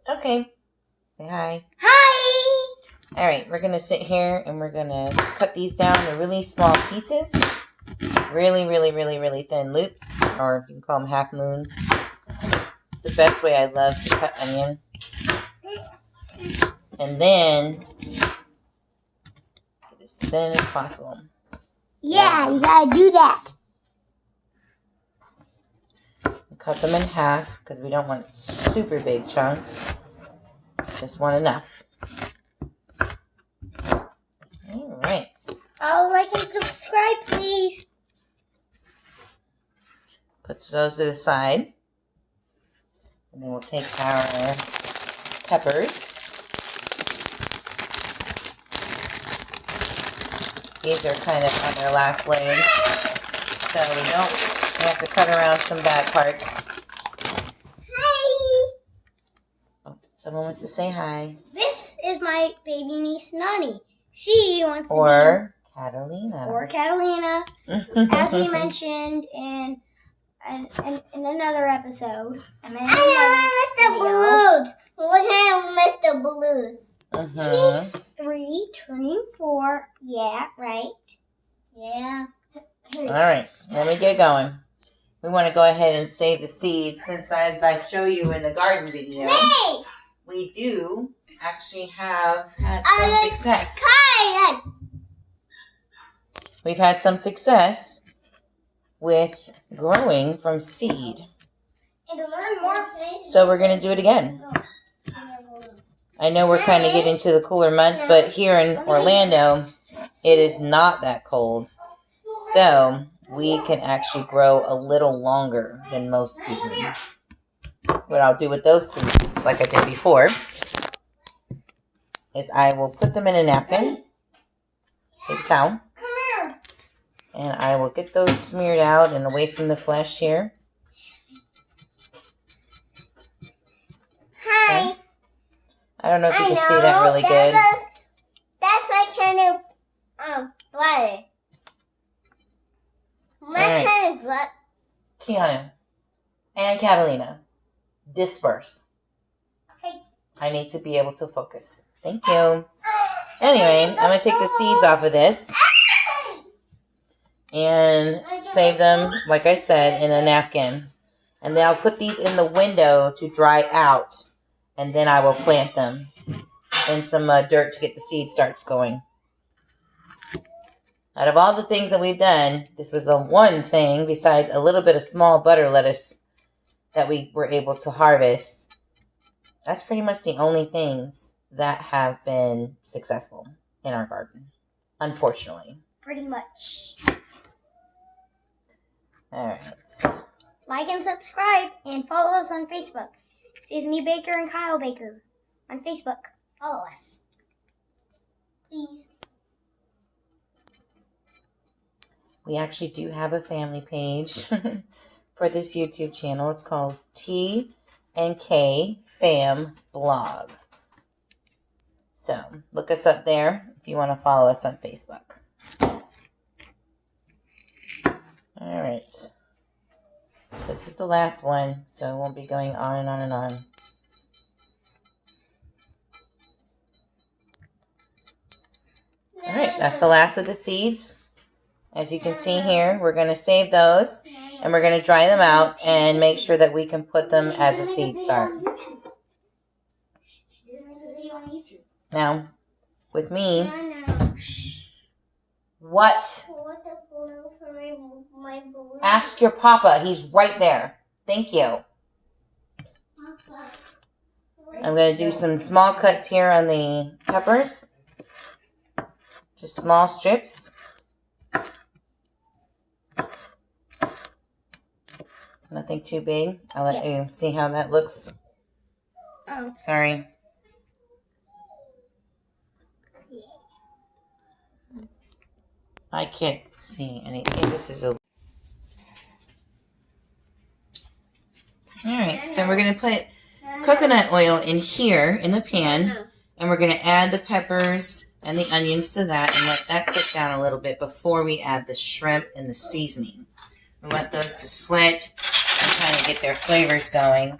Okay. Say hi. Hi! All right, we're going to sit here and we're going to cut these down to really small pieces. Really, really, really, really thin loops, or you can call them half moons. It's the best way I love to cut onion. And then, get as thin as possible. Yeah, you gotta do that. Cut them in half because we don't want super big chunks. Just want enough. All right. Follow, like, and subscribe, please. Put those to the side. And then we'll take our peppers. These are kind of on their last leg. So we have to cut around some bad parts. Hi! Oh, someone wants to say hi. This is my baby niece, Nani. She wants to Or Catalina. Or Catalina, as we mentioned in another episode. I want Mr. Blues. Look at Mr. Blues. She's 3, turning 4. Yeah, right. Yeah. All right, let me get going. We want to go ahead and save the seeds since, as I show you in the garden video, we do actually have had some success. We've had some success with growing from seed. And to learn more, so we're going to do it again. I know we're kind of getting to the cooler months, but here in Orlando, it is not that cold. So we can actually grow a little longer than most people. What I'll do with those seeds, like I did before, is I will put them in a napkin, paper towel, and I will get those smeared out and away from the flesh here. Hi. Okay. I don't know if you can see that really good. That's my kind of butter. My kind of butter. Keanu and Catalina, disperse. Okay. I need to be able to focus. Thank you. Anyway, I'm going to take the seeds off of this and save them, like I said, in a napkin. And then I'll put these in the window to dry out. And then I will plant them in some dirt to get the seed starts going. Out of all the things that we've done, this was the one thing, besides a little bit of small butter lettuce, that we were able to harvest. That's pretty much the only things that have been successful in our garden, unfortunately. Pretty much. All right. Like and subscribe and follow us on Facebook. Sydney Baker and Kyle Baker on Facebook. Follow us. Please. We actually do have a family page for this YouTube channel. It's called T&K Fam Blog. So look us up there if you want to follow us on Facebook. All right. This is the last one, so it won't be going on and on and on. All right, that's the last of the seeds. As you can see here, we're going to save those, and we're going to dry them out and make sure that we can put them as a seed start. Now, with me, what? Ask your papa. He's right there. Thank you. I'm going to do some small cuts here on the peppers. Just small strips. Nothing too big. I'll let you see how that looks. Oh. Sorry. I can't see anything. This is a... Alright, so we're going to put coconut oil in here in the pan. And we're going to add the peppers and the onions to that and let that cook down a little bit before we add the shrimp and the seasoning. We want those to sweat and kind of get their flavors going.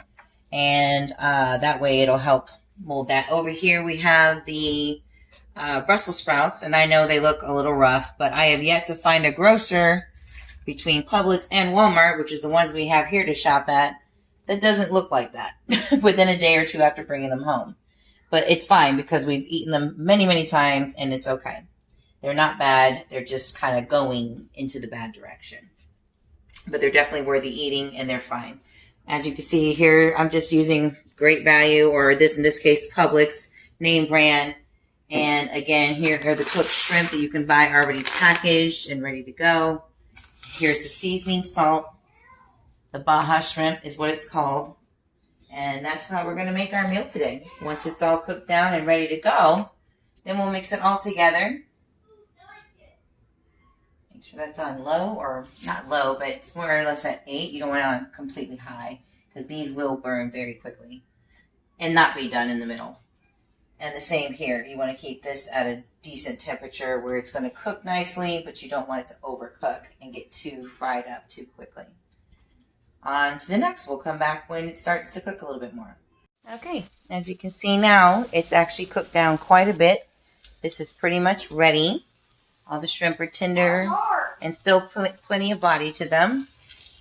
and that way it'll help mold that. Over here we have the Brussels sprouts, and I know they look a little rough, but I have yet to find a grocer between Publix and Walmart, which is the ones we have here to shop at, that doesn't look like that within a day or two after bringing them home. But it's fine because we've eaten them many, many times, and it's okay. They're not bad. They're just kind of going into the bad direction. But they're definitely worthy eating, and they're fine. As you can see here, I'm just using Great Value, or in this case, Publix name brand. And again, here are the cooked shrimp that you can buy already packaged and ready to go. Here's the seasoning salt. The Baja Shrimp is what it's called. And that's how we're going to make our meal today. Once it's all cooked down and ready to go, then we'll mix it all together. Make sure that's on low, or not low, but it's more or less at 8. You don't want it on completely high, because these will burn very quickly and not be done in the middle. And the same here. You want to keep this at a decent temperature where it's going to cook nicely, but you don't want it to overcook and get too fried up too quickly. On to the next. We'll come back when it starts to cook a little bit more. Okay, as you can see now, it's actually cooked down quite a bit. This is pretty much ready. All the shrimp are tender and still plenty of body to them.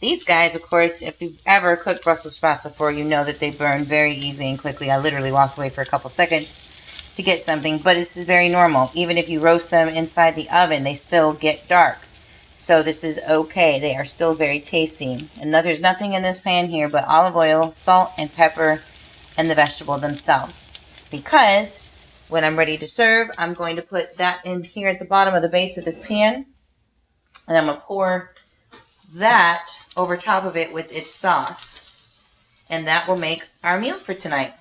These guys, of course, if you've ever cooked Brussels sprouts before, you know that they burn very easily and quickly. I literally walked away for a couple seconds to get something, but this is very normal. Even if you roast them inside the oven, they still get dark. So this is okay. They are still very tasty. And there's nothing in this pan here but olive oil, salt, and pepper, and the vegetable themselves. Because when I'm ready to serve, I'm going to put that in here at the bottom of the base of this pan. And I'm going to pour that over top of it with its sauce. And that will make our meal for tonight.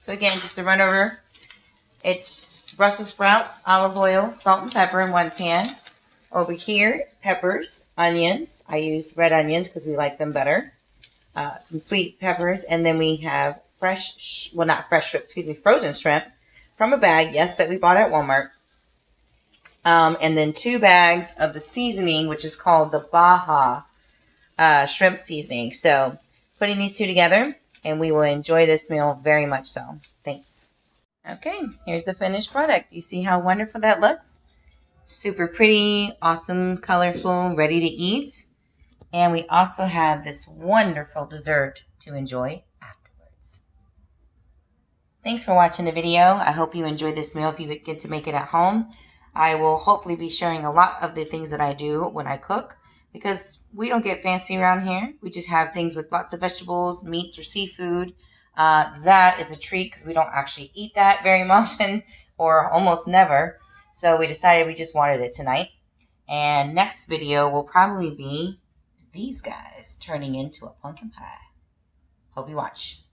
So again, just to run over, it's Brussels sprouts, olive oil, salt and pepper in one pan. Over here, peppers, onions. I use red onions because we like them better. Some sweet peppers, and then we have frozen shrimp from a bag, yes, that we bought at Walmart. And then 2 bags of the seasoning, which is called the Baja Shrimp seasoning. So putting these two together, and we will enjoy this meal very much so. Thanks. Okay, here's the finished product. You see how wonderful that looks? Super pretty, awesome, colorful, ready to eat. And we also have this wonderful dessert to enjoy afterwards. Thanks for watching the video. I hope you enjoyed this meal if you get to make it at home. I will hopefully be sharing a lot of the things that I do when I cook, because we don't get fancy around here. We just have things with lots of vegetables, meats, or seafood. That is a treat because we don't actually eat that very often, or almost never. So we decided we just wanted it tonight. And next video will probably be these guys turning into a pumpkin pie. Hope you watch.